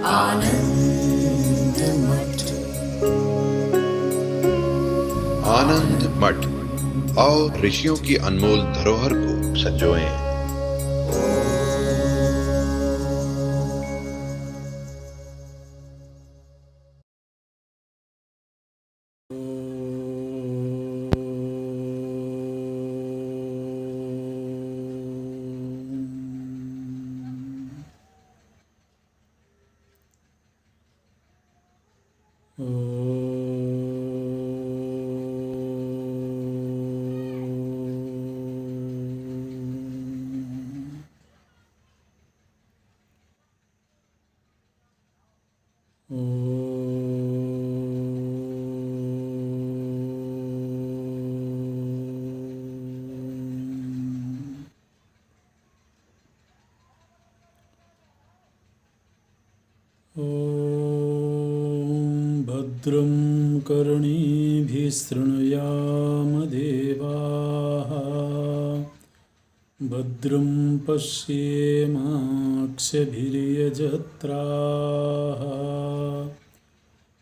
आनंद मठ। आनंद मठ और ऋषियों की अनमोल धरोहर को संजोएं। भद्रं कर्णेभिः शृणुयाम देवाः, भद्रं पश्येमाक्षभिर्यजत्राः,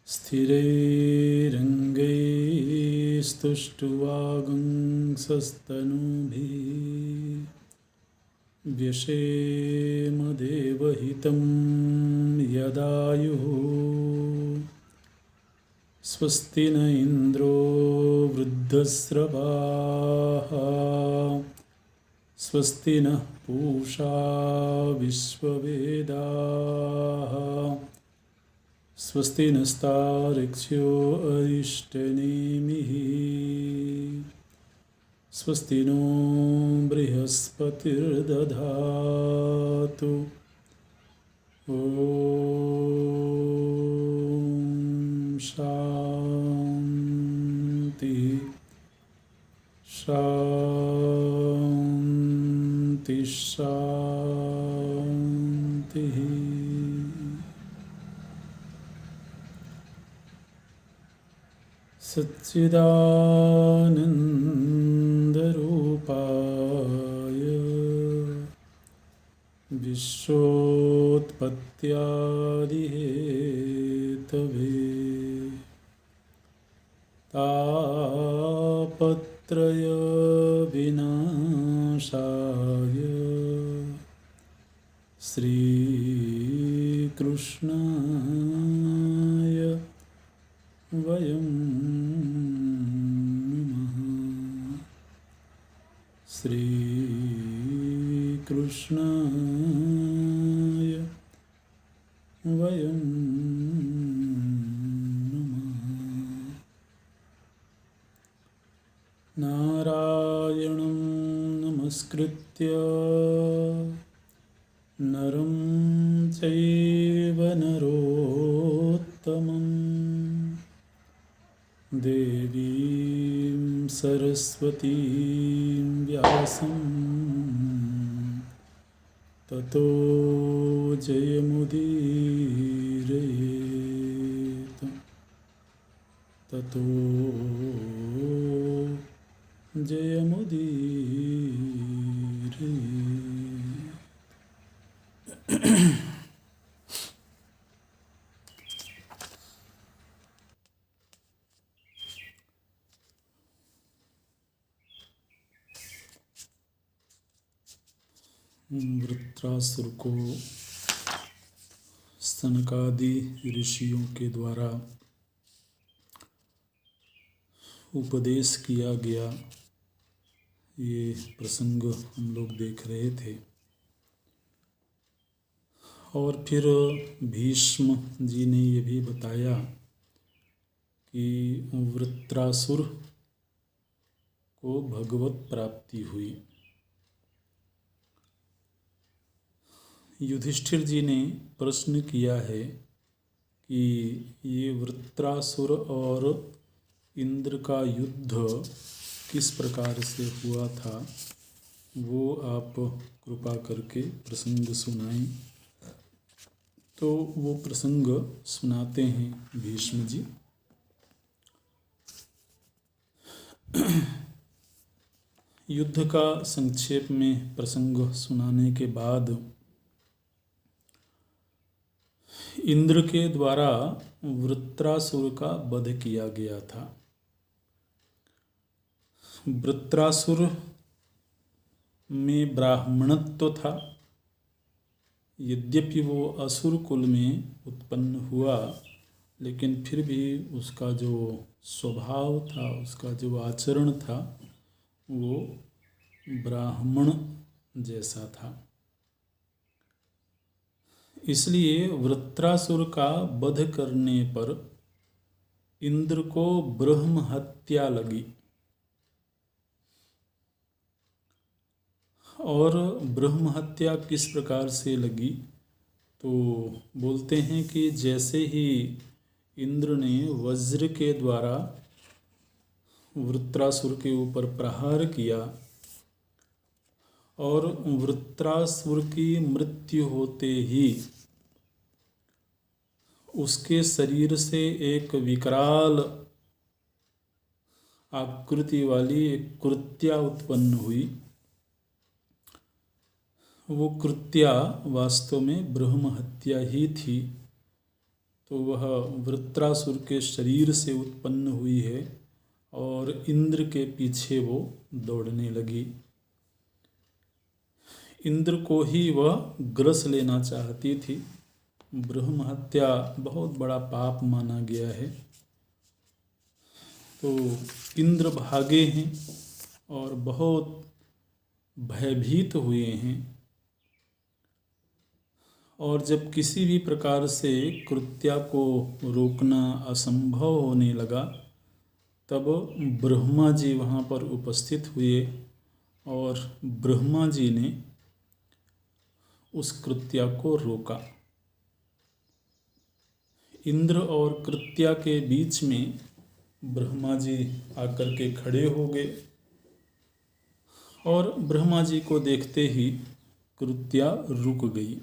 स्थिरैरङ्गैस्तुष्ट्वागुंसस्तनूभिः व्यशेम देवहितं यदायुः। स्वस्ति न इन्द्रो वृद्धस्रवाः, स्वस्ति नः पूषा विश्ववेदाः, स्वस्ति नस्तार्क्ष्यो अरिष्टनेमिः, स्वस्ति नो बृहस्पतिर्दधातु। ॐ शान्ति शान्ति शान्तिः। सच्चिदानन्दरूपाय विश्वोत्पत्त्यादिहेतवे तापत्रयविनाशाय श्रीकृष्णाय वयं नमः। श्रीकृष्णाय वयं नमः। नारायणं नमस्कृत्य नरं चैव नरोत्तमं, देवीं सरस्वतीं व्यासं ततो जयमुदीरयेत्। ततो जयमुदीरयेत्। वृत्रासुर को सनकादि ऋषियों के द्वारा उपदेश किया गया, ये प्रसंग हम लोग देख रहे थे। और फिर भीष्म जी ने ये भी बताया कि वृत्रासुर को भगवत प्राप्ति हुई। युधिष्ठिर जी ने प्रश्न किया है कि ये वृत्रासुर और इंद्र का युद्ध किस प्रकार से हुआ था, वो आप कृपा करके प्रसंग सुनाएं। तो वो प्रसंग सुनाते हैं भीष्म जी। युद्ध का संक्षेप में प्रसंग सुनाने के बाद इंद्र के द्वारा वृत्रासुर का वध किया गया था। वृत्रासुर में ब्राह्मणत्व था, यद्यपि वो असुर कुल में उत्पन्न हुआ, लेकिन फिर भी उसका जो स्वभाव था, उसका जो आचरण था, वो ब्राह्मण जैसा था। इसलिए वृत्रासुर का वध करने पर इंद्र को ब्रह्म हत्या लगी। और ब्रह्म हत्या किस प्रकार से लगी? तो बोलते हैं कि जैसे ही इंद्र ने वज्र के द्वारा वृत्रासुर के ऊपर प्रहार किया और वृत्रासुर की मृत्यु होते ही उसके शरीर से एक विकराल आकृति वाली एक कृत्या उत्पन्न हुई। वो कृत्या वास्तव में ब्रह्म हत्या ही थी। तो वह वृत्रासुर के शरीर से उत्पन्न हुई है और इंद्र के पीछे वो दौड़ने लगी। इंद्र को ही वह ग्रस लेना चाहती थी। ब्रह्म हत्या बहुत बड़ा पाप माना गया है। तो इंद्र भागे हैं और बहुत भयभीत हुए हैं। और जब किसी भी प्रकार से कृत्या को रोकना असंभव होने लगा, तब ब्रह्मा जी वहाँ पर उपस्थित हुए और ब्रह्मा जी ने उस कृत्या को रोका। इंद्र और कृत्या के बीच में ब्रह्मा जी आकर के खड़े हो गए और ब्रह्मा जी को देखते ही कृत्या रुक गई।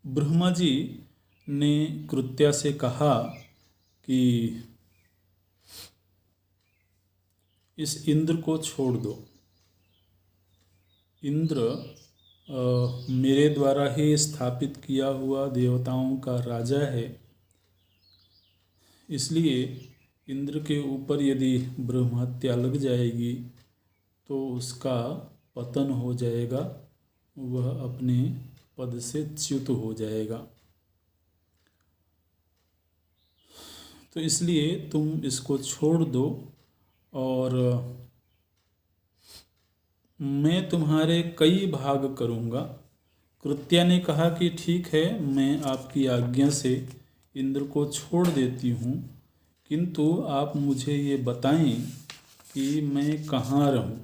ब्रह्मा जी ने कृत्या से कहा कि इस इंद्र को छोड़ दो। इंद्र मेरे द्वारा ही स्थापित किया हुआ देवताओं का राजा है, इसलिए इंद्र के ऊपर यदि ब्रह्म हत्या लग जाएगी तो उसका पतन हो जाएगा, वह अपने पद से च्युत हो जाएगा। तो इसलिए तुम इसको छोड़ दो और मैं तुम्हारे कई भाग करूँगा। कृत्या ने कहा कि ठीक है, मैं आपकी आज्ञा से इंद्र को छोड़ देती हूँ, किंतु आप मुझे ये बताएं कि मैं कहाँ रहूँ।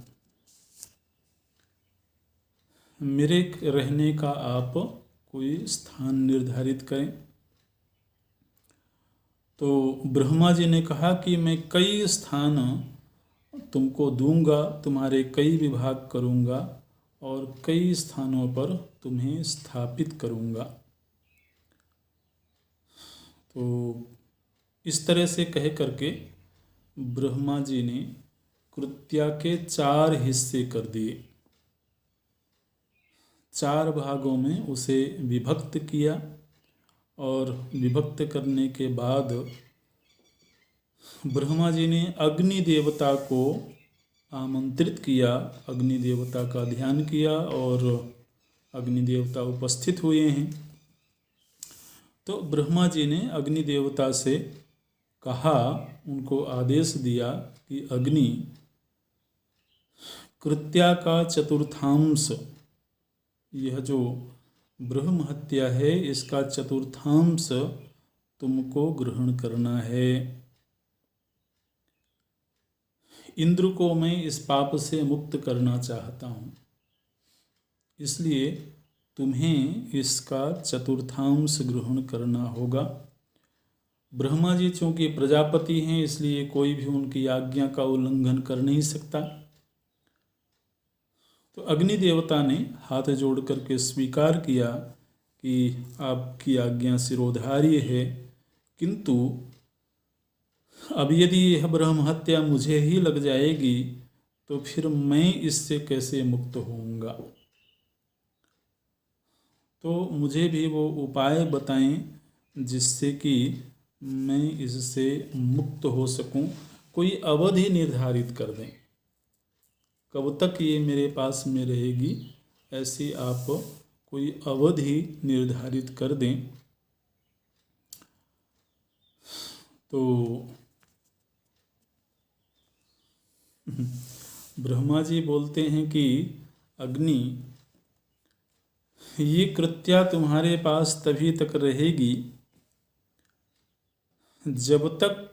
मेरे रहने का आप कोई स्थान निर्धारित करें। तो ब्रह्मा जी ने कहा कि मैं कई स्थान तुमको दूंगा, तुम्हारे कई विभाग करूंगा और कई स्थानों पर तुम्हें स्थापित करूंगा। तो इस तरह से कह करके ब्रह्मा जी ने कृत्या के 4 हिस्से कर दिए। 4 भागों में उसे विभक्त किया और विभक्त करने के बाद ब्रह्मा जी ने अग्नि देवता को आमंत्रित किया, अग्नि देवता का ध्यान किया और अग्नि देवता उपस्थित हुए हैं। तो ब्रह्मा जी ने अग्नि देवता से कहा, उनको आदेश दिया कि अग्नि, कृत्या का चतुर्थांश, यह जो ब्रह्म हत्या है, इसका चतुर्थांश तुमको ग्रहण करना है। इंद्र को मैं इस पाप से मुक्त करना चाहता हूँ, इसलिए तुम्हें इसका चतुर्थांश ग्रहण करना होगा। ब्रह्मा जी चूँकि प्रजापति हैं, इसलिए कोई भी उनकी आज्ञा का उल्लंघन कर नहीं सकता। तो अग्नि देवता ने हाथ जोड़ करके स्वीकार किया कि आपकी आज्ञा सिरोधार्य है, किंतु अब यदि यह ब्रह्म हत्या मुझे ही लग जाएगी तो फिर मैं इससे कैसे मुक्त होऊंगा। तो मुझे भी वो उपाय बताएं जिससे कि मैं इससे मुक्त हो सकूं। कोई अवधि निर्धारित कर दें, कब तक ये मेरे पास में रहेगी, ऐसी आप कोई अवधि निर्धारित कर दें। तो ब्रह्मा जी बोलते हैं कि अग्नि, ये कृत्या तुम्हारे पास तभी तक रहेगी जब तक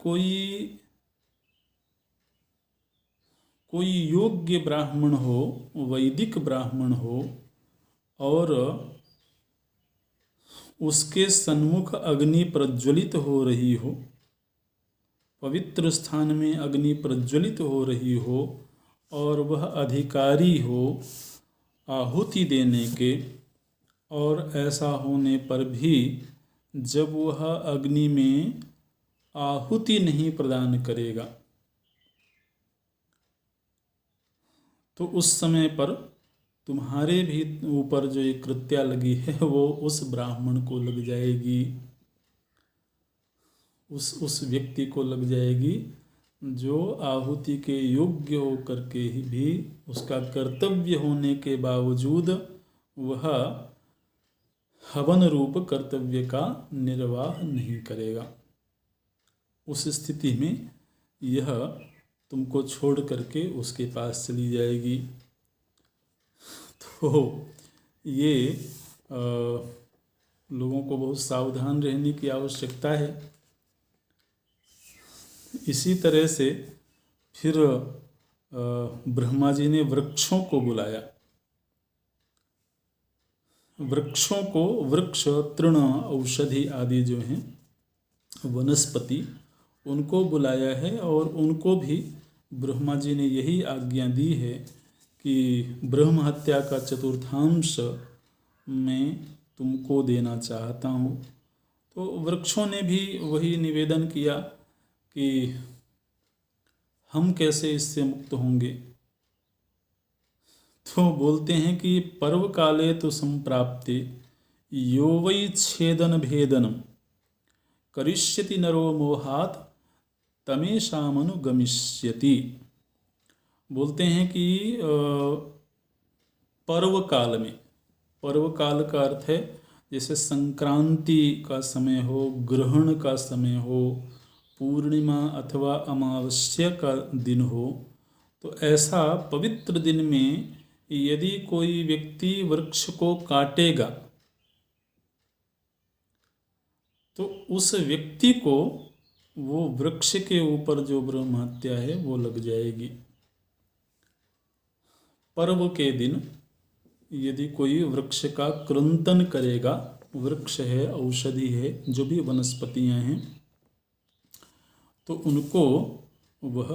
कोई योग्य ब्राह्मण हो, वैदिक ब्राह्मण हो, और उसके सन्मुख अग्नि प्रज्वलित हो रही हो, पवित्र स्थान में अग्नि प्रज्वलित हो रही हो, और वह अधिकारी हो आहुति देने के, और ऐसा होने पर भी जब वह अग्नि में आहुति नहीं प्रदान करेगा तो उस समय पर तुम्हारे भी ऊपर जो ये कृत्या लगी है वो उस ब्राह्मण को लग जाएगी, उस व्यक्ति को लग जाएगी जो आहुति के योग्य होकर के ही भी उसका कर्तव्य होने के बावजूद वह हवन रूप कर्तव्य का निर्वाह नहीं करेगा। उस स्थिति में यह तुमको छोड़ करके उसके पास चली जाएगी। तो ये लोगों को बहुत सावधान रहने की आवश्यकता है। इसी तरह से फिर ब्रह्मा जी ने वृक्षों को बुलाया। वृक्षों को, वृक्ष, तृण, औषधि आदि जो हैं वनस्पति, उनको बुलाया है और उनको भी ब्रह्मा जी ने यही आज्ञा दी है कि ब्रह्म हत्या का चतुर्थांश मैं तुमको देना चाहता हूँ। तो वृक्षों ने भी वही निवेदन किया कि हम कैसे इससे मुक्त होंगे। तो बोलते हैं कि पर्व काले तो संप्राप्ते यो वै छेदन भेदनम करिष्यति नरो मोहात तमेशामनुगमिष्यति। बोलते हैं कि पर्व काल में, पर्व काल का अर्थ है जैसे संक्रांति का समय हो, ग्रहण का समय हो, पूर्णिमा अथवा अमावस्या का दिन हो, तो ऐसा पवित्र दिन में यदि कोई व्यक्ति वृक्ष को काटेगा तो उस व्यक्ति को वो वृक्ष के ऊपर जो ब्रह्म हत्या है वो लग जाएगी। पर्व के दिन यदि कोई वृक्ष का क्रंदन करेगा, वृक्ष है, औषधि है, जो भी वनस्पतियां हैं, तो उनको वह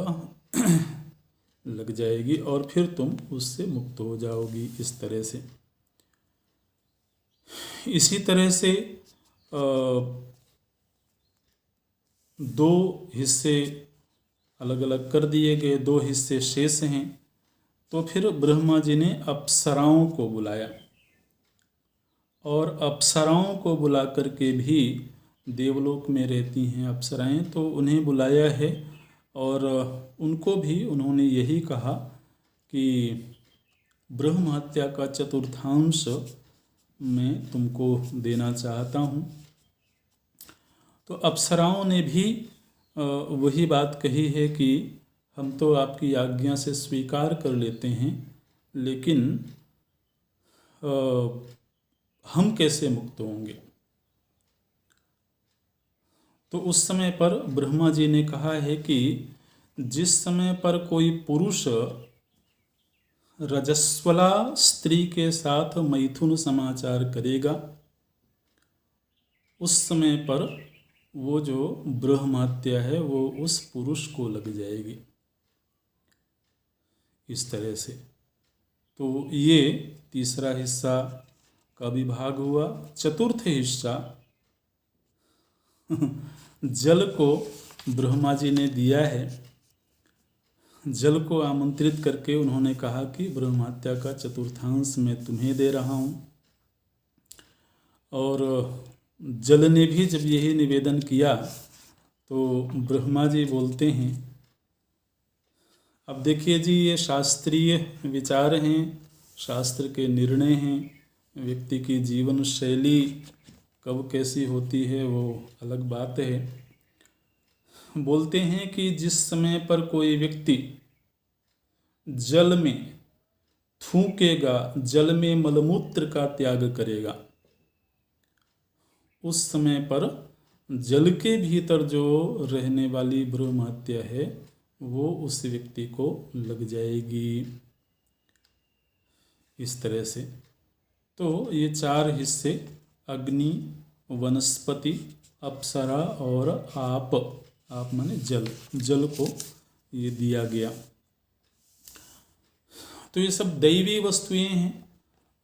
लग जाएगी और फिर तुम उससे मुक्त हो जाओगी। इस तरह से, इसी तरह से दो हिस्से अलग अलग कर दिए गए, दो हिस्से शेष हैं। तो फिर ब्रह्मा जी ने अप्सराओं को बुलाया और अप्सराओं को बुला करके भी, देवलोक में रहती हैं अप्सराएं, तो उन्हें बुलाया है और उनको भी उन्होंने यही कहा कि ब्रह्म हत्या का चतुर्थांश मैं तुमको देना चाहता हूँ। तो अप्सराओं ने भी वही बात कही है कि हम तो आपकी आज्ञा से स्वीकार कर लेते हैं, लेकिन हम कैसे मुक्त होंगे। तो उस समय पर ब्रह्मा जी ने कहा है कि जिस समय पर कोई पुरुष रजस्वला स्त्री के साथ मैथुन समाचार करेगा, उस समय पर वो जो ब्रह्म हत्या है वो उस पुरुष को लग जाएगी। इस तरह से तो ये तीसरा हिस्सा का विभाग हुआ। चतुर्थ हिस्सा जल को ब्रह्मा जी ने दिया है। जल को आमंत्रित करके उन्होंने कहा कि ब्रह्म हत्या का चतुर्थांश मैं तुम्हें दे रहा हूँ। और जल ने भी जब यही निवेदन किया तो ब्रह्मा जी बोलते हैं, अब देखिए जी, ये शास्त्रीय विचार हैं, शास्त्र के निर्णय हैं, व्यक्ति की जीवन शैली कब कैसी होती है वो अलग बात है। बोलते हैं कि जिस समय पर कोई व्यक्ति जल में थूकेगा, जल में मलमूत्र का त्याग करेगा, उस समय पर जल के भीतर जो रहने वाली ब्रह्म हत्या है वो उस व्यक्ति को लग जाएगी। इस तरह से तो ये 4 हिस्से, अग्नि, वनस्पति, अप्सरा और आप माने जल को ये दिया गया। तो ये सब दैवी वस्तुएं हैं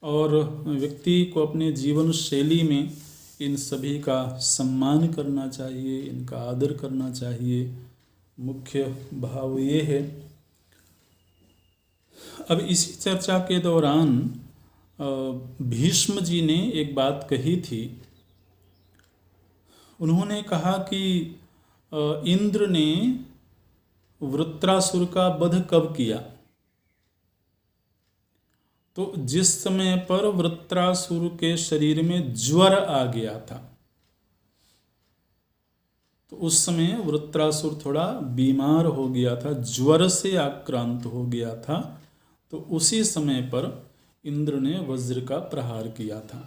और व्यक्ति को अपने जीवन शैली में इन सभी का सम्मान करना चाहिए, इनका आदर करना चाहिए। मुख्य भाव ये है। अब इसी चर्चा के दौरान भीष्म जी ने एक बात कही थी। उन्होंने कहा कि इंद्र ने वृत्रासुर का वध कब किया? तो जिस समय पर वृत्रासुर के शरीर में ज्वर आ गया था, तो उस समय वृत्रासुर थोड़ा बीमार हो गया था, ज्वर से आक्रांत हो गया था। तो उसी समय पर इंद्र ने वज्र का प्रहार किया था।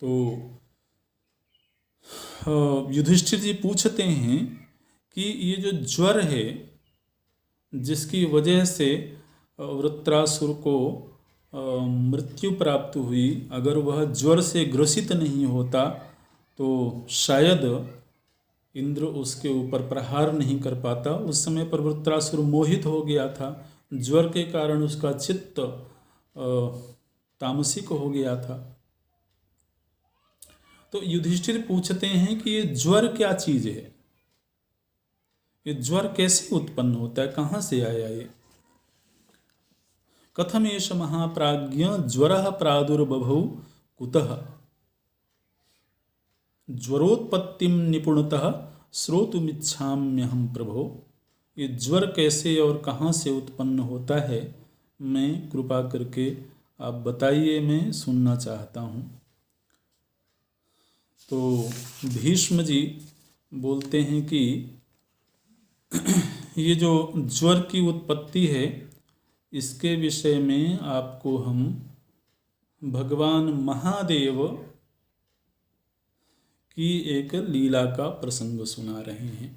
तो युधिष्ठिर जी पूछते हैं कि ये जो ज्वर है जिसकी वजह से वृत्रासुर को मृत्यु प्राप्त हुई, अगर वह ज्वर से ग्रसित नहीं होता तो शायद इंद्र उसके ऊपर प्रहार नहीं कर पाता। उस समय पर वृत्रासुर मोहित हो गया था, ज्वर के कारण उसका चित्त तामसिक हो गया था। तो युधिष्ठिर पूछते हैं कि ये ज्वर क्या चीज है, ये ज्वर कैसे उत्पन्न होता है, कहाँ से आया ये? कथम एष महाप्राज्ञ ज्वरः प्रादुर्बभौ कुतः? ज्वरोत्पत्तिम निपुणतः श्रोतुमिच्छाम्यहं प्रभो। ये ज्वर कैसे और कहाँ से उत्पन्न होता है, मैं कृपा करके आप बताइए, मैं सुनना चाहता हूँ। तो भीष्म जी बोलते हैं कि ये जो ज्वर की उत्पत्ति है, इसके विषय में आपको हम भगवान महादेव की एक लीला का प्रसंग सुना रहे हैं।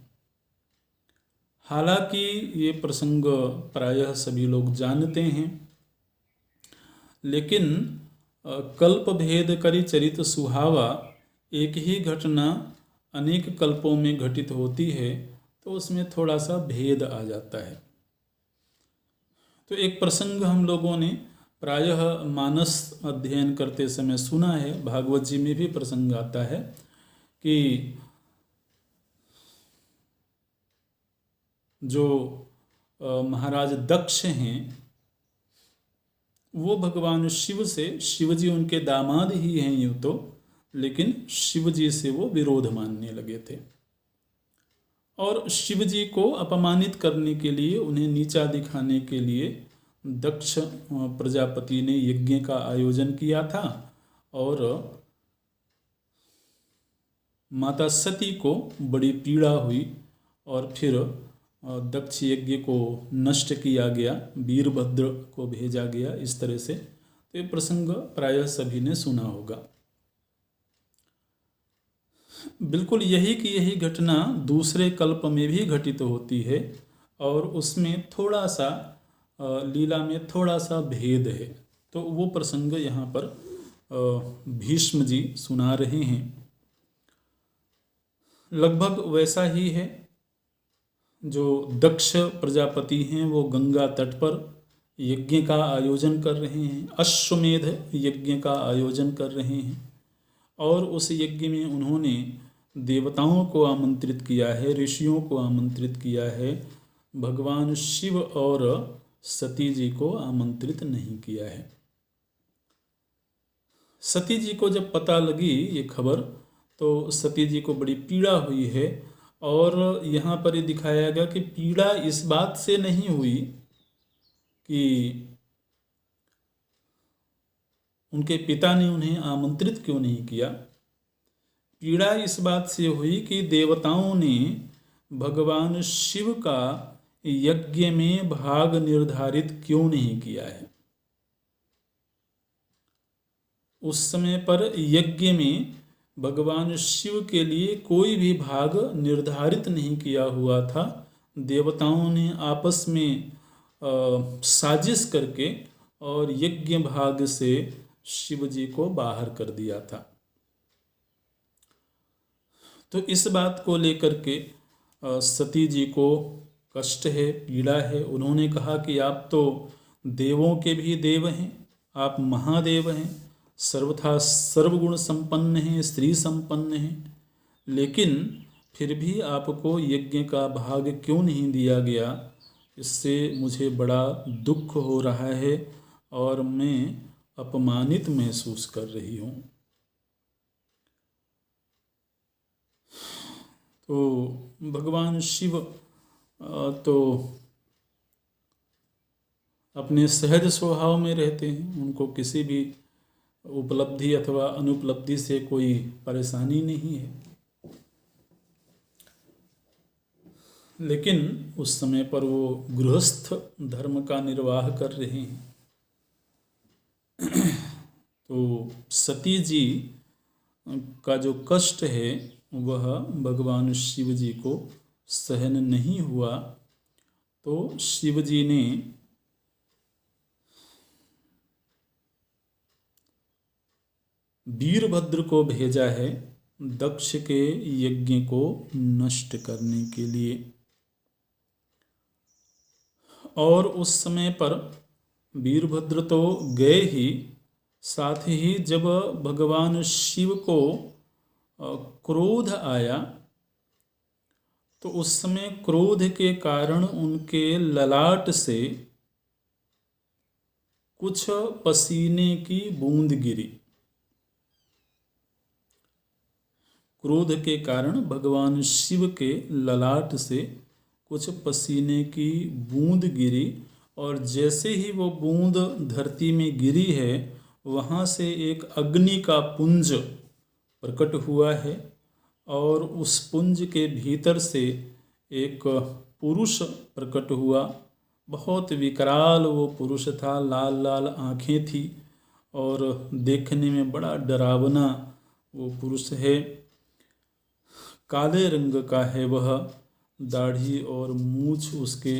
हालांकि ये प्रसंग प्रायः सभी लोग जानते हैं, लेकिन कल्प भेद करि चरित सुहावा, एक ही घटना अनेक कल्पों में घटित होती है तो उसमें थोड़ा सा भेद आ जाता है। तो एक प्रसंग हम लोगों ने प्रायः मानस अध्ययन करते समय सुना है, भागवत जी में भी प्रसंग आता है कि जो महाराज दक्ष हैं वो भगवान शिव से, शिव जी उनके दामाद ही हैं यूँ तो, लेकिन शिव जी से वो विरोध मानने लगे थे और शिव जी को अपमानित करने के लिए, उन्हें नीचा दिखाने के लिए दक्ष प्रजापति ने यज्ञ का आयोजन किया था और माता सती को बड़ी पीड़ा हुई और फिर दक्ष यज्ञ को नष्ट किया गया, वीरभद्र को भेजा गया। इस तरह से तो ये प्रसंग प्रायः सभी ने सुना होगा। बिल्कुल यही की यही घटना दूसरे कल्प में भी घटित होती है और उसमें थोड़ा सा लीला में थोड़ा सा भेद है। तो वो प्रसंग यहाँ पर भीष्म जी सुना रहे हैं। लगभग वैसा ही है। जो दक्ष प्रजापति हैं वो गंगा तट पर यज्ञ का आयोजन कर रहे हैं, अश्वमेध यज्ञ का आयोजन कर रहे हैं और उस यज्ञ में उन्होंने देवताओं को आमंत्रित किया है, ऋषियों को आमंत्रित किया है, भगवान शिव और सती जी को आमंत्रित नहीं किया है। सती जी को जब पता लगी ये खबर, तो सती जी को बड़ी पीड़ा हुई है। और यहाँ पर ये दिखाया गया कि पीड़ा इस बात से नहीं हुई कि उनके पिता ने उन्हें आमंत्रित क्यों नहीं किया। पीड़ा इस बात से हुई कि देवताओं ने भगवान शिव का यज्ञ में भाग निर्धारित क्यों नहीं किया है। उस समय पर यज्ञ में भगवान शिव के लिए कोई भी भाग निर्धारित नहीं किया हुआ था। देवताओं ने आपस में साजिश करके और यज्ञ भाग से शिव जी को बाहर कर दिया था। तो इस बात को लेकर के सती जी को कष्ट है, पीड़ा है। उन्होंने कहा कि आप तो देवों के भी देव हैं, आप महादेव हैं, सर्वथा सर्वगुण संपन्न हैं, स्त्री संपन्न हैं, लेकिन फिर भी आपको यज्ञ का भाग क्यों नहीं दिया गया। इससे मुझे बड़ा दुख हो रहा है और मैं अपमानित महसूस कर रही हूँ। तो भगवान शिव तो अपने सहज स्वभाव में रहते हैं, उनको किसी भी उपलब्धि अथवा अनुपलब्धि से कोई परेशानी नहीं है। लेकिन उस समय पर वो गृहस्थ धर्म का निर्वाह कर रहे हैं। तो सती जी का जो कष्ट है वह भगवान शिव जी को सहन नहीं हुआ। तो शिव जी ने वीरभद्र को भेजा है दक्ष के यज्ञ को नष्ट करने के लिए। और उस समय पर वीरभद्र तो गए ही, साथ ही जब भगवान शिव को क्रोध आया तो उस समय क्रोध के कारण उनके ललाट से कुछ पसीने की बूंद गिरी। क्रोध के कारण भगवान शिव के ललाट से कुछ पसीने की बूंद गिरी, और जैसे ही वो बूंद धरती में गिरी है वहाँ से एक अग्नि का पुंज प्रकट हुआ है, और उस पुंज के भीतर से एक पुरुष प्रकट हुआ। बहुत विकराल वो पुरुष था, लाल लाल आँखें थी और देखने में बड़ा डरावना वो पुरुष है। काले रंग का है वह, दाढ़ी और मूछ उसके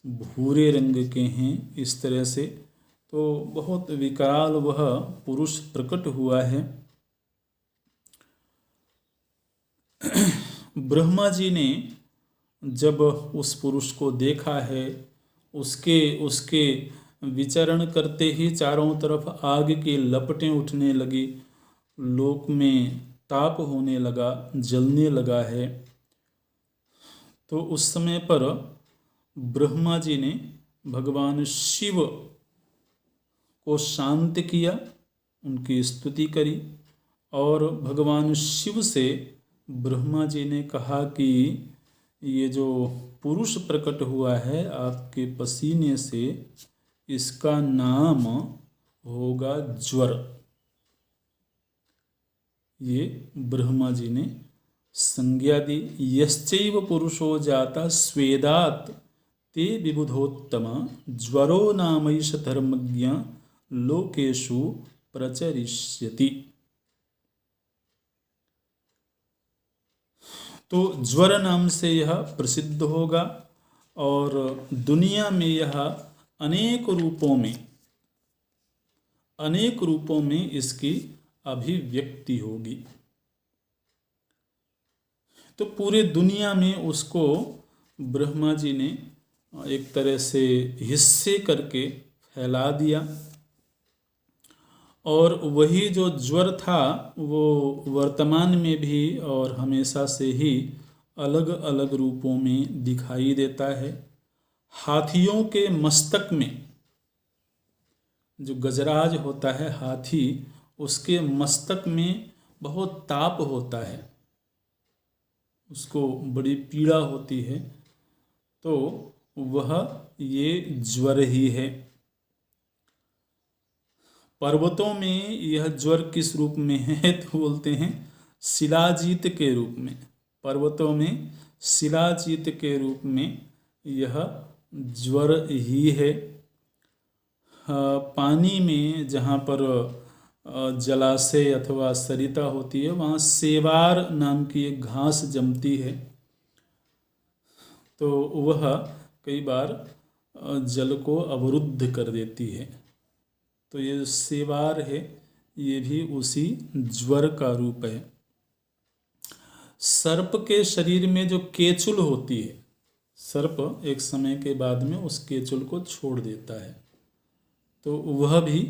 भूरे रंग के हैं, इस तरह से। तो बहुत विकराल वह पुरुष प्रकट हुआ है। ब्रह्मा जी ने जब उस पुरुष को देखा है, उसके विचरण करते ही चारों तरफ आग की लपटें उठने लगी, लोक में ताप होने लगा, जलने लगा है। तो उस समय पर ब्रह्मा जी ने भगवान शिव को शांत किया, उनकी स्तुति करी, और भगवान शिव से ब्रह्मा जी ने कहा कि ये जो पुरुष प्रकट हुआ है आपके पसीने से, इसका नाम होगा ज्वर। ये ब्रह्मा जी ने संज्ञा दी। यश्चैव पुरुषो जाता स्वेदात ते विबुधोत्तमा, ज्वरो नामैष धर्मज्ञ लोकेषु प्रचरिष्यति। तो ज्वर नाम से यह प्रसिद्ध होगा और दुनिया में यह अनेक रूपों में इसकी अभिव्यक्ति होगी। तो पूरे दुनिया में उसको ब्रह्मा जी ने एक तरह से हिस्से करके फैला दिया, और वही जो ज्वर था वो वर्तमान में भी और हमेशा से ही अलग अलग रूपों में दिखाई देता है। हाथियों के मस्तक में जो गजराज होता है हाथी, उसके मस्तक में बहुत ताप होता है, उसको बड़ी पीड़ा होती है, तो वह ये ज्वर ही है। पर्वतों में यह ज्वर किस रूप में है, तो बोलते हैं शिलाजीत के रूप में। पर्वतों में शिलाजीत के रूप में यह ज्वर ही है। पानी में जहाँ पर जलाशय अथवा सरिता होती है, वहाँ सेवार नाम की एक घास जमती है, तो वह कई बार जल को अवरुद्ध कर देती है। तो ये सेवार है, ये भी उसी ज्वर का रूप है। सर्प के शरीर में जो केचुल होती है, सर्प एक समय के बाद में उस केचुल को छोड़ देता है, तो वह भी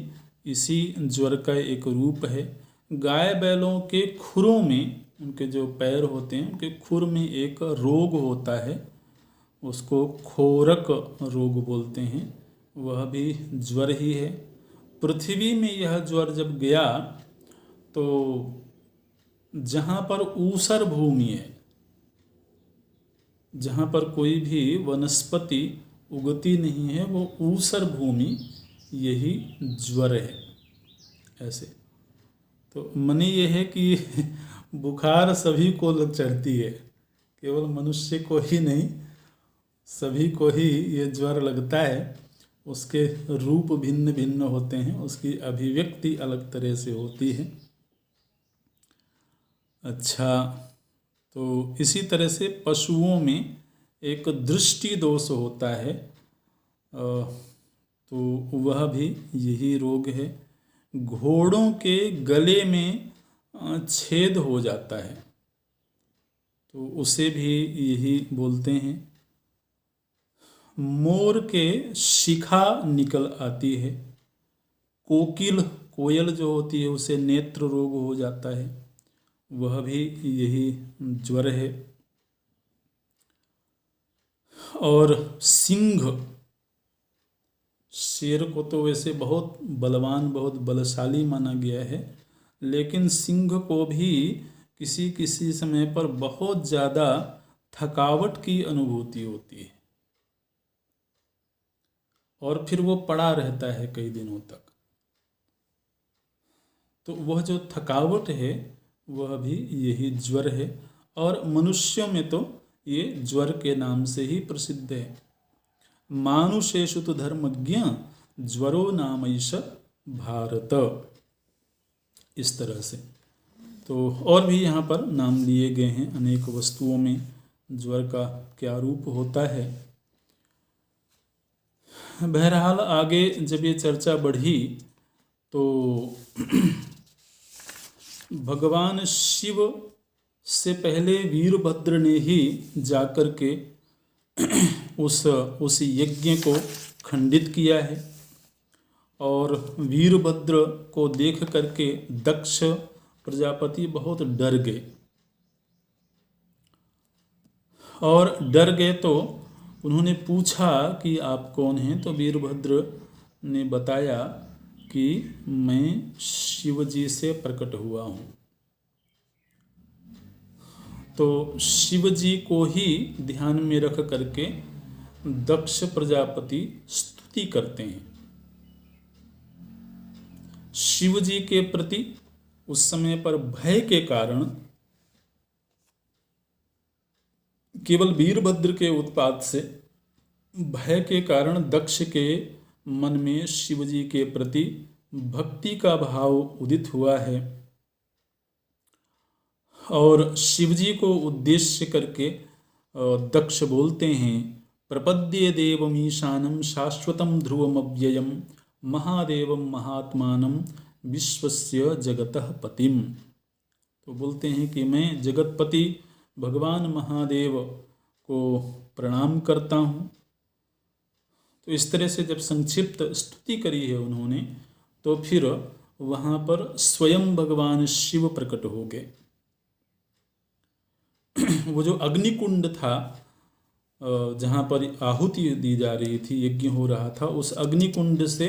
इसी ज्वर का एक रूप है। गाय बैलों के खुरों में, उनके जो पैर होते हैं, उनके खुर में एक रोग होता है, उसको खोरक रोग बोलते हैं, वह भी ज्वर ही है। पृथ्वी में यह ज्वर जब गया तो जहाँ पर ऊसर भूमि है, जहाँ पर कोई भी वनस्पति उगती नहीं है, वो ऊसर भूमि यही ज्वर है। ऐसे तो मने ये है कि बुखार सभी को लग चढ़ती है, केवल मनुष्य को ही नहीं, सभी को ही ये ज्वर लगता है। उसके रूप भिन्न भिन्न होते हैं, उसकी अभिव्यक्ति अलग तरह से होती है। अच्छा, तो इसी तरह से पशुओं में एक दृष्टि दोष होता है, तो वह भी यही रोग है। घोड़ों के गले में छेद हो जाता है, तो उसे भी यही बोलते हैं। मोर के शिखा निकल आती है। कोयल जो होती है, उसे नेत्र रोग हो जाता है, वह भी यही ज्वर है। और सिंह, शेर को तो वैसे बहुत बलवान, बहुत बलशाली माना गया है, लेकिन सिंह को भी किसी किसी समय पर बहुत ज़्यादा थकावट की अनुभूति होती है, और फिर वो पड़ा रहता है कई दिनों तक। तो वह जो थकावट है, वह भी यही ज्वर है। और मनुष्यों में तो ये ज्वर के नाम से ही प्रसिद्ध है। मानुषेषु तो धर्मज्ञ ज्वरो नामैष भारत, इस तरह से। तो और भी यहाँ पर नाम लिए गए हैं अनेक वस्तुओं में ज्वर का क्या रूप होता है। बहरहाल आगे जब ये चर्चा बढ़ी तो भगवान शिव से पहले वीरभद्र ने ही जाकर के उस यज्ञ को खंडित किया है, और वीरभद्र को देख करके दक्ष प्रजापति बहुत डर गए, और डर गए तो उन्होंने पूछा कि आप कौन हैं। तो वीरभद्र ने बताया कि मैं शिव जी से प्रकट हुआ हूँ। तो शिव जी को ही ध्यान में रख करके दक्ष प्रजापति स्तुति करते हैं। शिव जी के प्रति उस समय पर भय के कारण, केवल वीरभद्र के उत्पात से भय के कारण दक्ष के मन में शिव जी के प्रति भक्ति का भाव उदित हुआ है, और शिव जी को उद्देश्य करके दक्ष बोलते हैं, प्रपद्ये देवमीशानं शाश्वतं ध्रुवमव्ययं महादेवं महात्मानं विश्वस्य जगतः पतिम। तो बोलते हैं कि मैं जगतपति भगवान महादेव को प्रणाम करता हूँ। तो इस तरह से जब संक्षिप्त स्तुति करी है उन्होंने, तो फिर वहाँ पर स्वयं भगवान शिव प्रकट हो गए। वो जो अग्निकुंड था, जहाँ पर आहुति दी जा रही थी, यज्ञ हो रहा था, उस अग्निकुंड से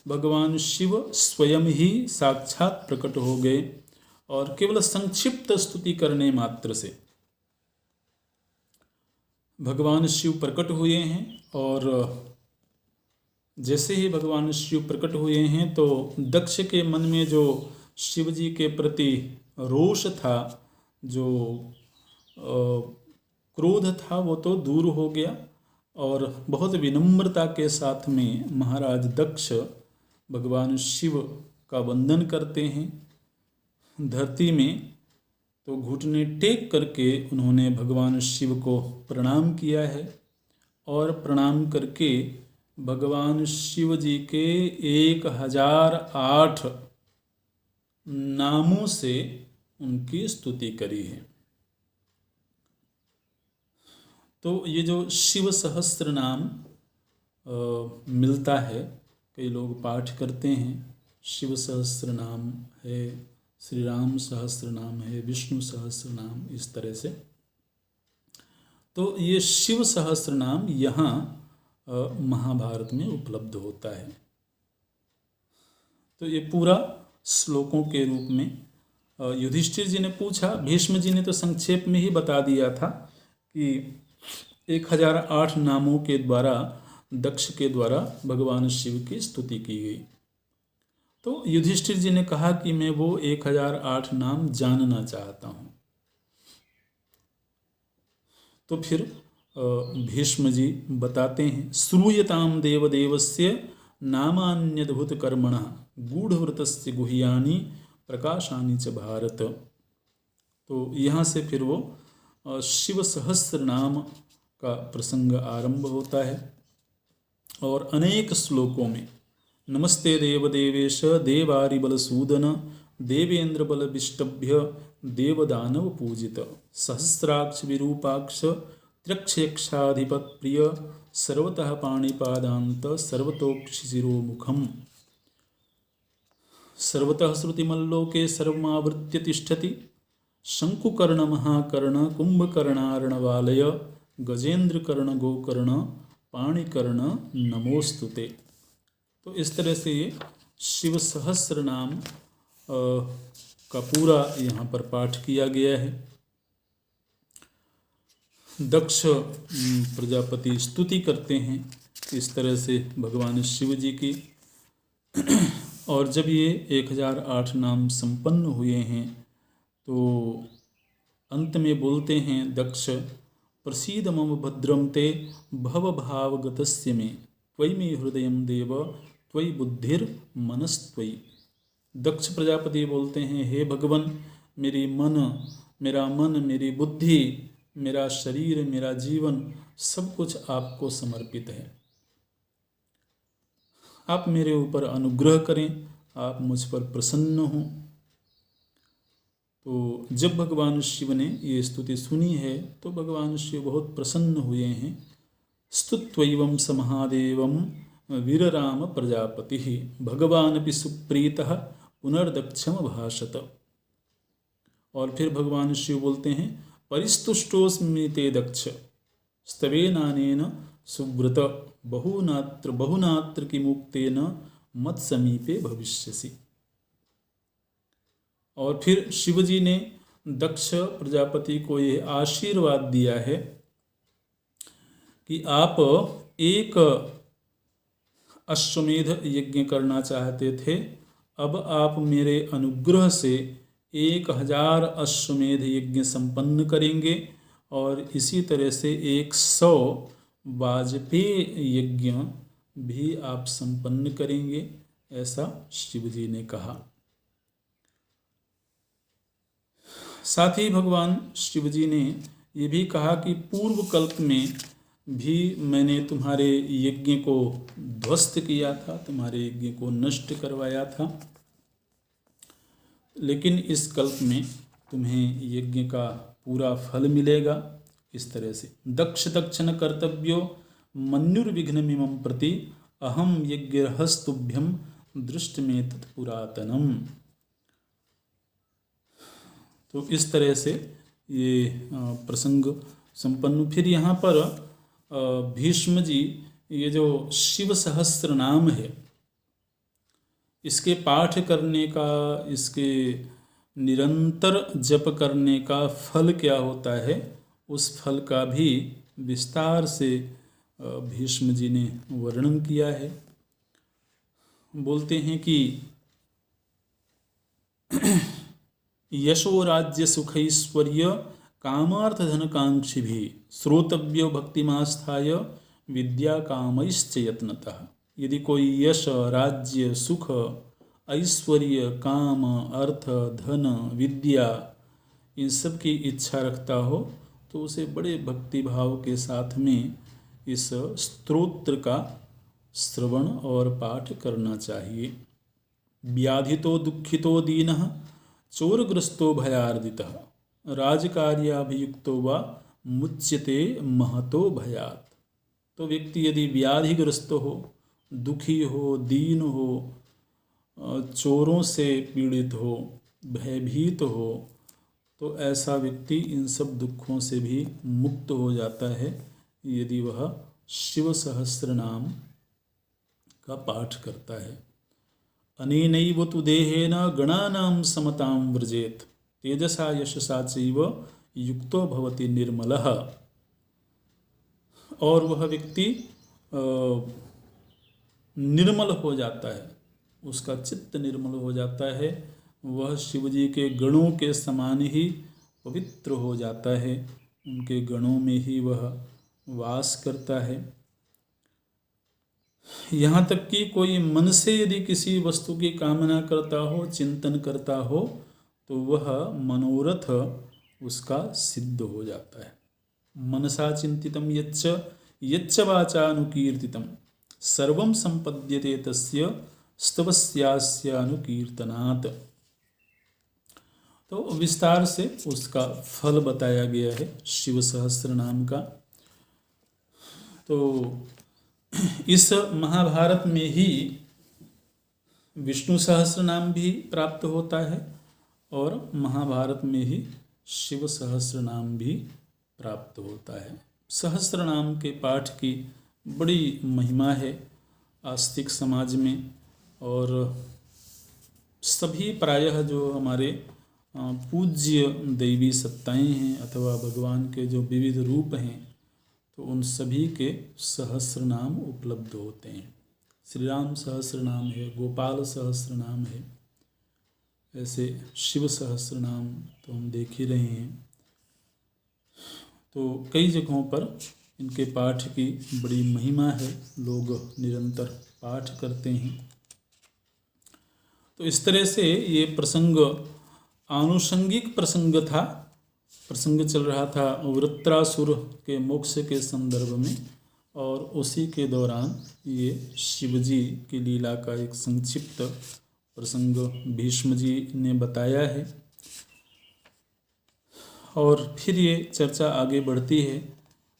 भगवान शिव स्वयं ही साक्षात प्रकट हो गए और केवल संक्षिप्त स्तुति करने मात्र से भगवान शिव प्रकट हुए हैं। और जैसे ही भगवान शिव प्रकट हुए हैं तो दक्ष के मन में जो शिव जी के प्रति रोष था, जो क्रोध था, वो तो दूर हो गया और बहुत विनम्रता के साथ में महाराज दक्ष भगवान शिव का वंदन करते हैं। धरती में तो घुटने टेक करके उन्होंने भगवान शिव को प्रणाम किया है और प्रणाम करके भगवान शिव जी के 1008 नामों से उनकी स्तुति करी है। तो ये जो शिव सहस्त्र नाम मिलता है, कई लोग पाठ करते हैं, शिव सहस्त्र नाम है, श्री राम सहस्त्र नाम है, विष्णु सहस्त्र नाम, इस तरह से। तो ये शिव सहस्त्र नाम यहाँ महाभारत में उपलब्ध होता है। तो ये पूरा श्लोकों के रूप में युधिष्ठिर जी ने पूछा, भीष्म जी ने तो संक्षेप में ही बता दिया था कि 1008 नामों के द्वारा दक्ष के द्वारा भगवान शिव की स्तुति की गई। तो युधिष्ठिर जी ने कहा कि मैं वो 1008 नाम जानना चाहता हूँ। तो फिर भीष्म जी बताते हैं, श्रूयताम देवदेवस्य नामान्यद्भुत कर्मणः गूढ़व्रतस्य गुह्यानि प्रकाशानि च भारत। तो यहाँ से फिर वो शिव सहस्त्र नाम का प्रसंग आरंभ होता है और अनेक श्लोकों में नमस्ते देवदेवेश देवारिबलसूदन देवेंद्र बल विष्टभ्य देवदानव पूजित सहस्राक्ष विरूपाक्ष त्र्यक्षेक्षाधिपत प्रिय सर्वतः पाणिपादांत सर्वतोक्षिशिरोमुखम सर्वतः श्रुतिमल्लोके सर्वमावृत्य तिष्ठति शंकुकर्ण महाकर्ण कुंभकर्णार्णवालय गजेंद्रकर्ण गोकर्ण पाणिकर्ण नमोस्तुते। तो इस तरह से ये शिव सहस्र नाम का पूरा यहाँ पर पाठ किया गया है। दक्ष प्रजापति स्तुति करते हैं इस तरह से भगवान शिव जी की। और जब ये 1008 नाम संपन्न हुए हैं तो अंत में बोलते हैं दक्ष, प्रसीद मम भद्रम ते भवभावगतस्य मे त्वयि मे हृदयम देव त्वयि बुद्धिर मनस्त्वयि। दक्ष प्रजापति बोलते हैं, हे भगवान, मेरा मन, मेरी बुद्धि, मेरा शरीर, मेरा जीवन, सब कुछ आपको समर्पित है। आप मेरे ऊपर अनुग्रह करें, आप मुझ पर प्रसन्न हों। तो जब भगवान शिव ने ये स्तुति सुनी है तो भगवान शिव बहुत प्रसन्न हुए हैं। स्तुत्वैवं स महादेवं वीरराम प्रजापति भगवानपि सुप्रीतः पुनर्दक्षम भाषत। और फिर भगवान शिव बोलते हैं, परिस्तुष्टोऽस्मि ते दक्ष स्तवेनानेन सुव्रत बहुनात्र किमुक्तेन मत्समीपे भविष्यसि। और फिर शिवजी ने दक्ष प्रजापति को ये आशीर्वाद दिया है कि आप एक अश्वमेध यज्ञ करना चाहते थे, अब आप मेरे अनुग्रह से 1000 अश्वमेध यज्ञ संपन्न करेंगे और इसी तरह से 100 वाजपेय यज्ञ भी आप संपन्न करेंगे, ऐसा शिवजी ने कहा। साथ ही भगवान शिवजी ने ये भी कहा कि पूर्व कल्प में भी मैंने तुम्हारे यज्ञ को ध्वस्त किया था, तुम्हारे यज्ञ को नष्ट करवाया था, लेकिन इस कल्प में तुम्हें यज्ञ का पूरा फल मिलेगा। इस तरह से दक्ष दक्षन कर्तव्यो मन्युर्विघ्नमिमं प्रति अहम यज्ञहस्तुभ्यम दृष्ट में तत्पुरातनम। तो इस तरह से ये प्रसंग संपन्न। फिर यहाँ पर भीष्म जी ये जो शिव सहस्त्र नाम है इसके पाठ करने का, इसके निरंतर जप करने का फल क्या होता है, उस फल का भी विस्तार से भीष्म जी ने वर्णन किया है। बोलते हैं कि यशो राज्य सुखैश्वर्य कामार्थ धनकांक्षी भी श्रोतव्यो भक्तिमास्थाय विद्या कामैश्च यत्नतः। यदि कोई यश, राज्य, सुख, ऐश्वर्य, काम, अर्थ, धन, विद्या इन सब की इच्छा रखता हो तो उसे बड़े भक्ति भाव के साथ में इस स्तोत्र का श्रवण और पाठ करना चाहिए। व्याधितो दुखितो दीनः चोरग्रस्तो भयार्दितः राजकार्याभियुक्तो वा मुच्यते महतो भयात्। तो व्यक्ति यदि व्याधिग्रस्त हो, दुखी हो, दीन हो, चोरों से पीड़ित हो, भयभीत हो, तो ऐसा व्यक्ति इन सब दुखों से भी मुक्त हो जाता है यदि वह शिव सहस्र नाम का पाठ करता है। अनेनैव तु देहेन गणानां समतां व्रजेत तेजसा यशसा चैव युक्तो भवति निर्मलः। और वह व्यक्ति निर्मल हो जाता है, उसका चित्त निर्मल हो जाता है, वह शिवजी के गणों के समान ही पवित्र हो जाता है, उनके गणों में ही वह वास करता है। यहाँ तक कि कोई मन से यदि किसी वस्तु की कामना करता हो, चिंतन करता हो, तो वह मनोरथ उसका सिद्ध हो जाता है। मनसा चिंतितम यच्च यच्च वाचानुकीर्तितम सर्वं संपद्यते तस्य स्तवस्यास्य अनुकीर्तनात्। तो विस्तार से उसका फल बताया गया है शिव सहस्त्र नाम का। तो इस महाभारत में ही विष्णु सहस्त्र नाम भी प्राप्त होता है और महाभारत में ही शिव सहस्त्र नाम भी प्राप्त होता है। सहस्त्र नाम के पाठ की बड़ी महिमा है आस्तिक समाज में, और सभी प्रायः जो हमारे पूज्य दैवी सत्ताएं हैं अथवा भगवान के जो विविध रूप हैं, तो उन सभी के सहस्र नाम उपलब्ध होते हैं। श्री राम सहस्र नाम है, गोपाल सहस्र नाम है, ऐसे शिव सहस्र नाम तो हम देख ही रहे हैं। तो कई जगहों पर इनके पाठ की बड़ी महिमा है, लोग निरंतर पाठ करते हैं। तो इस तरह से ये प्रसंग आनुषंगिक प्रसंग था, प्रसंग चल रहा था वृत्रासुर के मोक्ष के संदर्भ में, और उसी के दौरान ये शिवजी की लीला का एक संक्षिप्त प्रसंग भीष्म जी ने बताया है। और फिर ये चर्चा आगे बढ़ती है।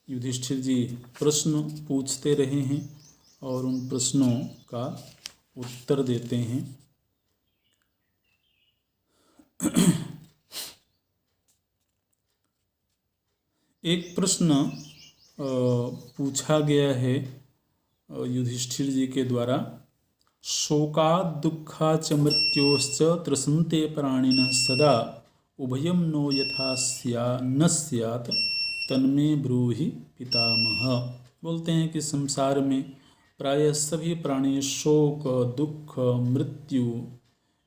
युधिष्ठिर जी प्रश्न पूछते रहे हैं और उन प्रश्नों का उत्तर देते हैं। एक प्रश्न पूछा गया है युधिष्ठिर जी के द्वारा, शोकात् दुःखाच्च मृत्योश्च त्रसन्ते प्राणिनः सदा उभयं नो यथा न स्यात् तन्मे ब्रूहि पितामह। बोलते हैं कि संसार में प्रायः सभी प्राणी शोक, दुख, मृत्यु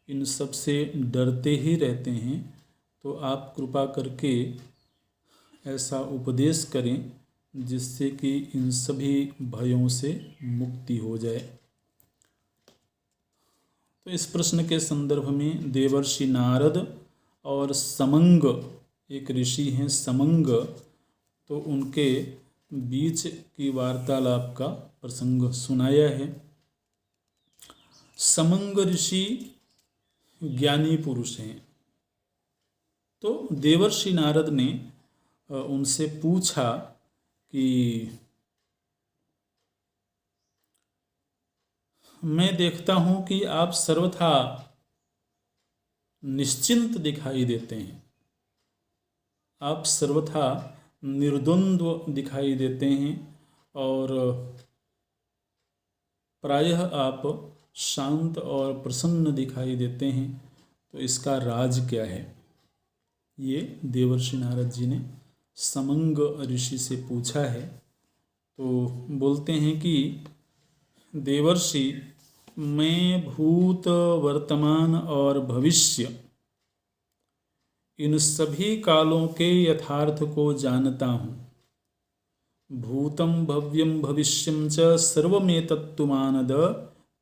इन सब से डरते ही रहते हैं, तो आप कृपा करके ऐसा उपदेश करें जिससे कि इन सभी भयों से मुक्ति हो जाए। तो इस प्रश्न के संदर्भ में देवर्षि नारद और समंग, एक ऋषि हैं समंग, तो उनके बीच की वार्तालाप का प्रसंग सुनाया है। समंग ऋषि ज्ञानी पुरुष हैं। तो देवर्षि नारद ने उनसे पूछा कि मैं देखता हूँ कि आप सर्वथा निश्चिंत दिखाई देते हैं, आप सर्वथा निर्द्वंद्व दिखाई देते हैं, और प्रायः आप शांत और प्रसन्न दिखाई देते हैं, तो इसका राज क्या है? ये देवर्षि नारद जी ने समंग ऋषि से पूछा है। तो बोलते हैं कि देवर्षि, मैं भूत, वर्तमान और भविष्य इन सभी कालों के यथार्थ को जानता हूँ। भूतं भव्यं भविष्यं च सर्वमेतत्तु मानद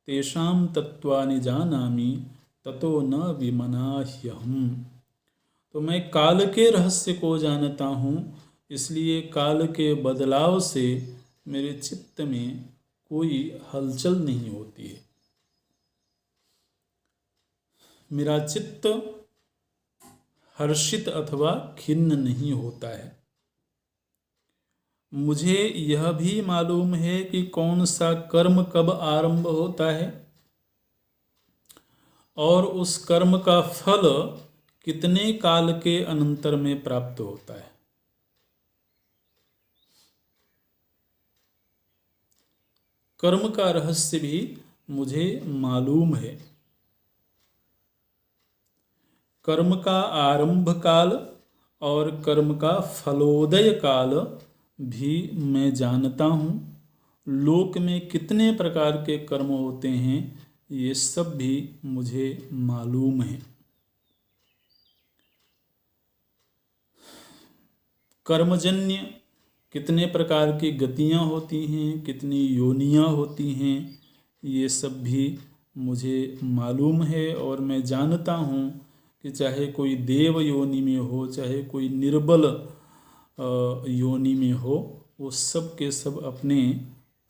तेषां तत्त्वानि जानामि ततो न विमनाह्यहम्। तो मैं काल के रहस्य को जानता हूँ, इसलिए काल के बदलाव से मेरे चित्त में कोई हलचल नहीं होती है। मेरा चित्त हर्षित अथवा खिन्न नहीं होता है। मुझे यह भी मालूम है कि कौन सा कर्म कब आरंभ होता है और उस कर्म का फल कितने काल के अनंतर में प्राप्त होता है। कर्म का रहस्य भी मुझे मालूम है। कर्म का आरंभ काल और कर्म का फलोदय काल भी मैं जानता हूँ। लोक में कितने प्रकार के कर्म होते हैं, ये सब भी मुझे मालूम है। कर्मजन्य कितने प्रकार की गतियाँ होती हैं, कितनी योनियाँ होती हैं, ये सब भी मुझे मालूम है। और मैं जानता हूँ कि चाहे कोई देव योनि में हो, चाहे कोई निर्बल योनि में हो, वो सब के सब अपने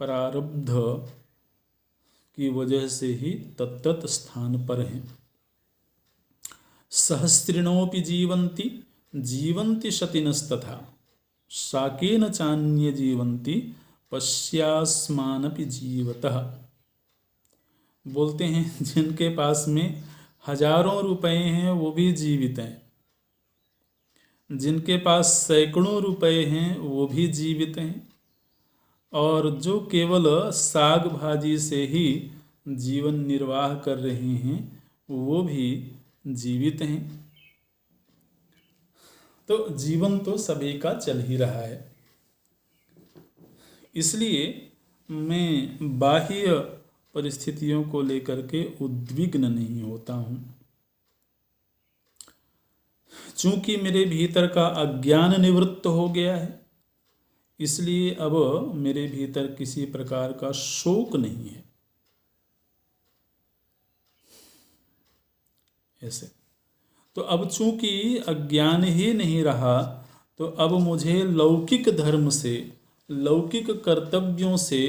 प्रारब्ध की वजह से ही तत्तत स्थान पर हैं। सहस्रिणोपि जीवन्ति जीवन्ति शतिनस्तथा शाकेन चान्ये जीवन्ति पश्यास्मानपि जीवतः। बोलते हैं जिनके पास में हजारों रुपए हैं वो भी जीवित हैं, जिनके पास सैकड़ों रुपए हैं वो भी जीवित हैं, और जो केवल साग भाजी से ही जीवन निर्वाह कर रहे हैं वो भी जीवित हैं। तो जीवन तो सभी का चल ही रहा है। इसलिए मैं बाह्य परिस्थितियों को लेकर के उद्विग्न नहीं होता हूँ। चूंकि मेरे भीतर का अज्ञान निवृत्त हो गया है, इसलिए अब मेरे भीतर किसी प्रकार का शोक नहीं है। ऐसे तो अब चूंकि अज्ञान ही नहीं रहा, तो अब मुझे लौकिक धर्म से, लौकिक कर्तव्यों से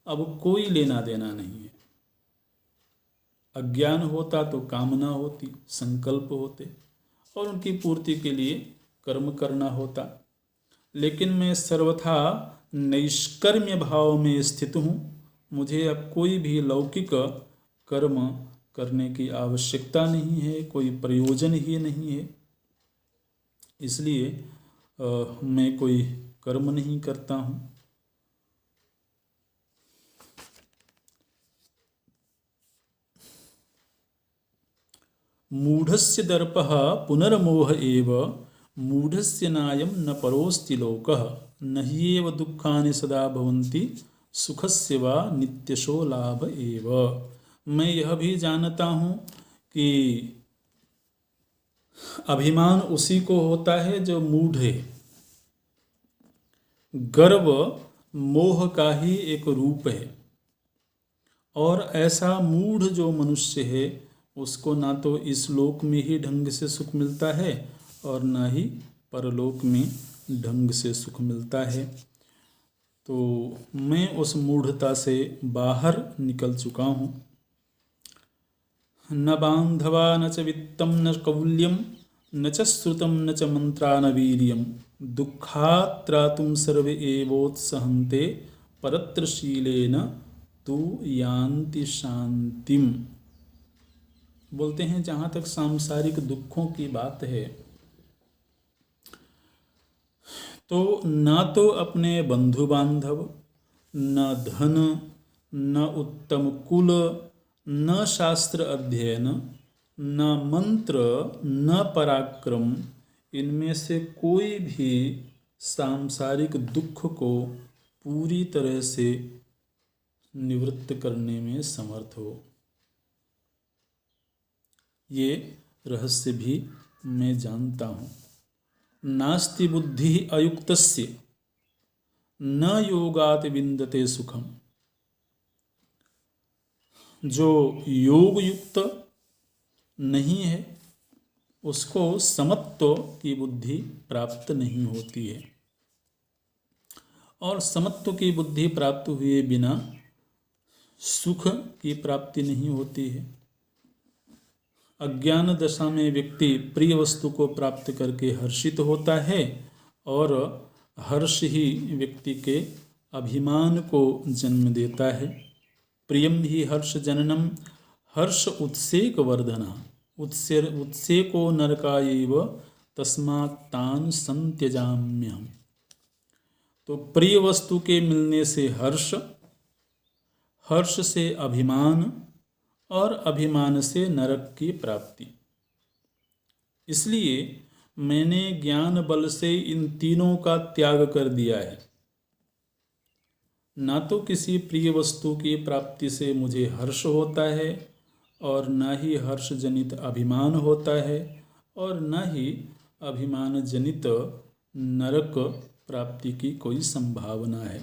अब कोई लेना देना नहीं है। अज्ञान होता तो कामना होती, संकल्प होते और उनकी पूर्ति के लिए कर्म करना होता। लेकिन मैं सर्वथा नैष्कर्म्य भाव में स्थित हूँ। मुझे अब कोई भी लौकिक कर्म करने की आवश्यकता नहीं है, कोई प्रयोजन ही नहीं है। इसलिए मैं कोई कर्म नहीं करता हूँ। मूढ़स्य दर्पः पुनर्मोह एव मूढ़स्य नायं न परोस्ति लोकः न ह्येव दुःखानि सदा भवन्ति सुखस्य वा नित्यशो लाभ एव। मैं यह भी जानता हूँ कि अभिमान उसी को होता है जो मूढ़ है। गर्व मोह का ही एक रूप है, और ऐसा मूढ़ जो मनुष्य है उसको ना तो इस लोक में ही ढंग से सुख मिलता है और ना ही परलोक में ढंग से सुख मिलता है। तो मैं उस मूढ़ता से बाहर निकल चुका हूँ। न बांधवा न च वित्तम न कौल्यम न च श्रुतम न च मंत्रा न वीर्यम दुःखात् त्रातुं सर्वे एवोत्सहन्ते परत्रशीलेन तु यान्ति शांतिम। बोलते हैं जहाँ तक सांसारिक दुखों की बात है, तो ना तो अपने बंधु बांधव, न धन, न उत्तम कुल, न शास्त्र अध्ययन, न मंत्र, न पराक्रम, इनमें से कोई भी सांसारिक दुख को पूरी तरह से निवृत्त करने में समर्थ हो। ये रहस्य भी मैं जानता हूँ। नास्ति बुद्धि अयुक्तस्य न योगात् विन्दते सुखम। जो योग युक्त नहीं है उसको समत्व की बुद्धि प्राप्त नहीं होती है, और समत्व की बुद्धि प्राप्त हुए बिना सुख की प्राप्ति नहीं होती है। अज्ञान दशा में व्यक्ति प्रिय वस्तु को प्राप्त करके हर्षित होता है, और हर्ष ही व्यक्ति के अभिमान को जन्म देता है। प्रियम ही हर्ष जननम हर्ष उत्सेक वर्धना उत्सेको नरकायैव तस्मात् तान् संत्यजाम्यहम्। तो प्रिय वस्तु के मिलने से हर्ष, हर्ष से अभिमान, और अभिमान से नरक की प्राप्ति। इसलिए मैंने ज्ञान बल से इन तीनों का त्याग कर दिया है। ना तो किसी प्रिय वस्तु की प्राप्ति से मुझे हर्ष होता है, और न ही हर्ष जनित अभिमान होता है, और न ही अभिमान जनित नरक प्राप्ति की कोई संभावना है।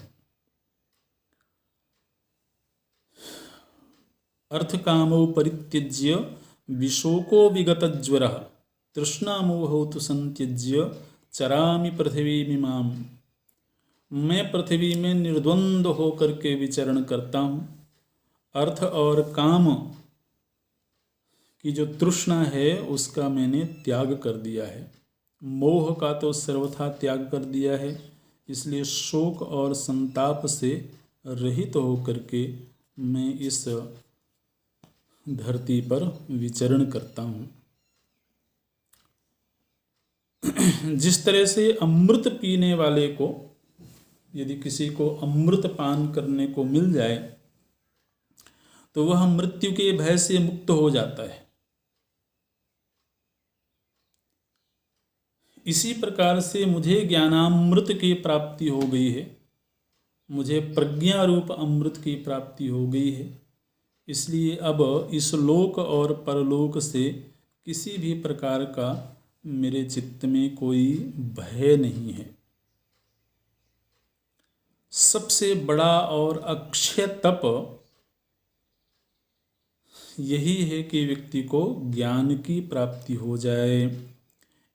अर्थकामो परित्यज्य विशोको विगतज्वरः तृष्णामोहौ तु संत्यज्य चरामि पृथिवीमिमाम्। मैं पृथ्वी में निर्द्वंद होकर के विचरण करता हूँ। अर्थ और काम की जो तृष्णा है उसका मैंने त्याग कर दिया है। मोह का तो सर्वथा त्याग कर दिया है। इसलिए शोक और संताप से रहित होकर के मैं इस धरती पर विचरण करता हूँ। जिस तरह से अमृत पीने वाले को, यदि किसी को अमृत पान करने को मिल जाए तो वह मृत्यु के भय से मुक्त हो जाता है, इसी प्रकार से मुझे ज्ञानामृत की प्राप्ति हो गई है, मुझे प्रज्ञा रूप अमृत की प्राप्ति हो गई है। इसलिए अब इस लोक और परलोक से किसी भी प्रकार का मेरे चित्त में कोई भय नहीं है। सबसे बड़ा और अक्षय तप यही है कि व्यक्ति को ज्ञान की प्राप्ति हो जाए।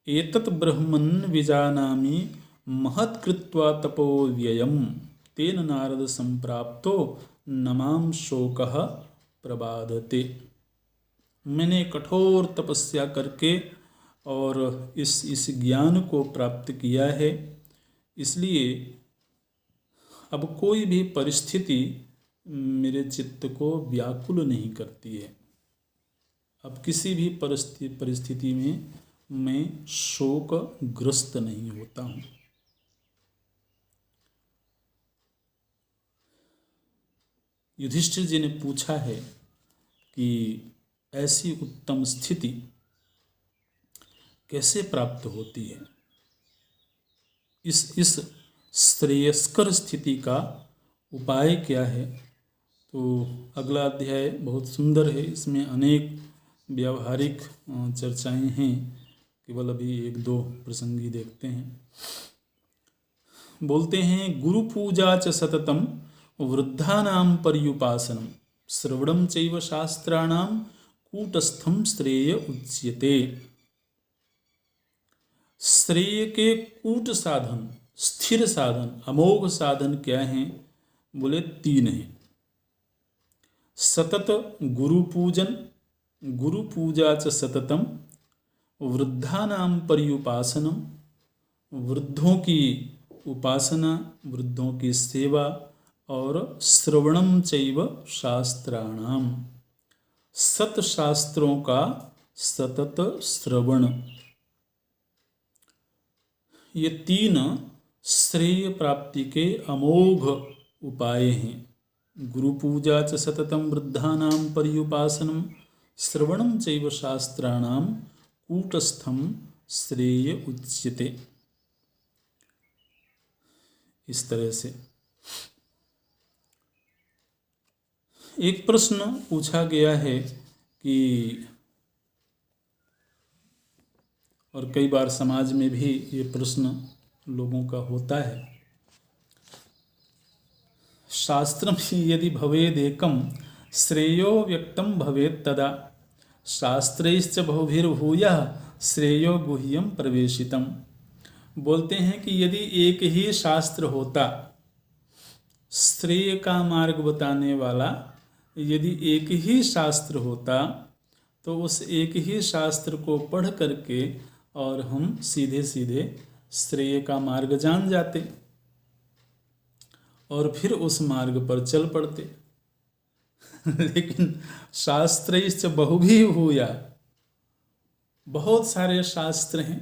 एतत् ब्रह्मन् विजानामि महत्कृत्वा तपो व्ययम् तेन नारद संप्राप्तो नमाम शोकः प्रबाधते। मैंने कठोर तपस्या करके और इस ज्ञान को प्राप्त किया है। इसलिए अब कोई भी परिस्थिति मेरे चित्त को व्याकुल नहीं करती है। अब किसी भी परिस्थिति में मैं शोकग्रस्त नहीं होता हूँ। युधिष्ठिर जी ने पूछा है कि ऐसी उत्तम स्थिति कैसे प्राप्त होती है, इस श्रेयस्कर स्थिति का उपाय क्या है। तो अगला अध्याय बहुत सुंदर है, इसमें अनेक व्यावहारिक चर्चाएं हैं। केवल अभी एक दो प्रसंग ही देखते हैं। बोलते हैं, गुरु पूजा च सततम वृद्धानां पर्युपासनम श्रवणम चैव शास्त्राणां कूटस्थम श्रेय उच्यते। श्रेय के कूट साधन, स्थिर साधन, अमोघ साधन क्या हैं? बोले तीन हैं। सतत गुरु पूजन, गुरु पूजा च सततम, वृद्धानां पर्युपासनम, वृद्धों की उपासना, वृद्धों की सेवा, और श्रवणम चैव शास्त्राणाम, सत शास्त्रों का सतत श्रवण। ये तीन श्रेय प्राप्ति के अमोघ उपाय हैं। गुरुपूजा च सततं वृद्धानां पर्युपासनं श्रवणं चैव शास्त्राणां कूटस्थं श्रेय उच्यते। इस तरह से एक प्रश्न पूछा गया है कि, और कई बार समाज में भी ये प्रश्न लोगों का होता है, शास्त्रम यदि भवेदेकं श्रेयो व्यक्तं भवेत् तदा शास्त्रैश्च बहुभिर्भूयः श्रेयो गुह्यं प्रवेशितम्। बोलते हैं कि यदि एक ही शास्त्र होता श्रेय का मार्ग बताने वाला, यदि एक ही शास्त्र होता तो उस एक ही शास्त्र को पढ़ करके और हम सीधे सीधे श्रेय का मार्ग जान जाते और फिर उस मार्ग पर चल पड़ते। लेकिन शास्त्रैश्च बहुभिर्भूयः, बहुत सारे शास्त्र हैं,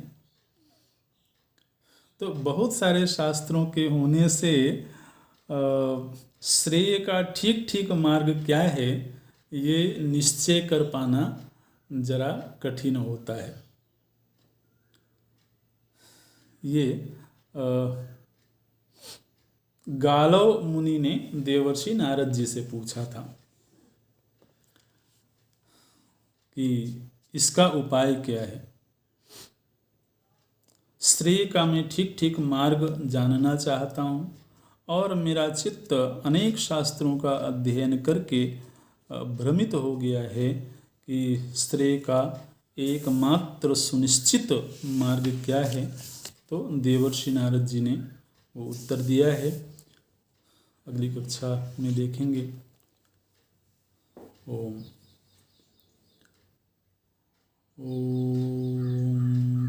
तो बहुत सारे शास्त्रों के होने से श्रेय का ठीक ठीक मार्ग क्या है ये निश्चय कर पाना जरा कठिन होता है। ये गालव मुनि ने देवर्षि नारद जी से पूछा था कि इसका उपाय क्या है। श्रेय का मैं ठीक ठीक मार्ग जानना चाहता हूँ और मेरा चित्त अनेक शास्त्रों का अध्ययन करके भ्रमित हो गया है कि श्रेय का एकमात्र सुनिश्चित मार्ग क्या है। तो देवर्षि नारद जी ने वो उत्तर दिया है, अगली कक्षा में देखेंगे। ओम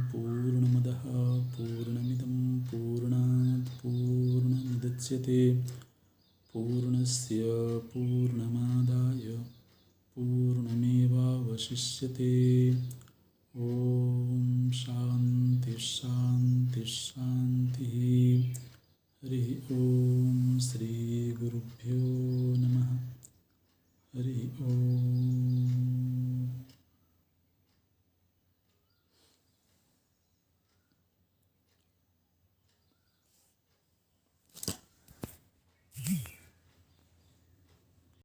पूर्णमदः पूर्णमिदं पूर्णात् पूर्णमुदच्यते पूर्णस्य पूर्णमादाय पूर्णमेवावशिष्यते। ओम शांति शांति शांति।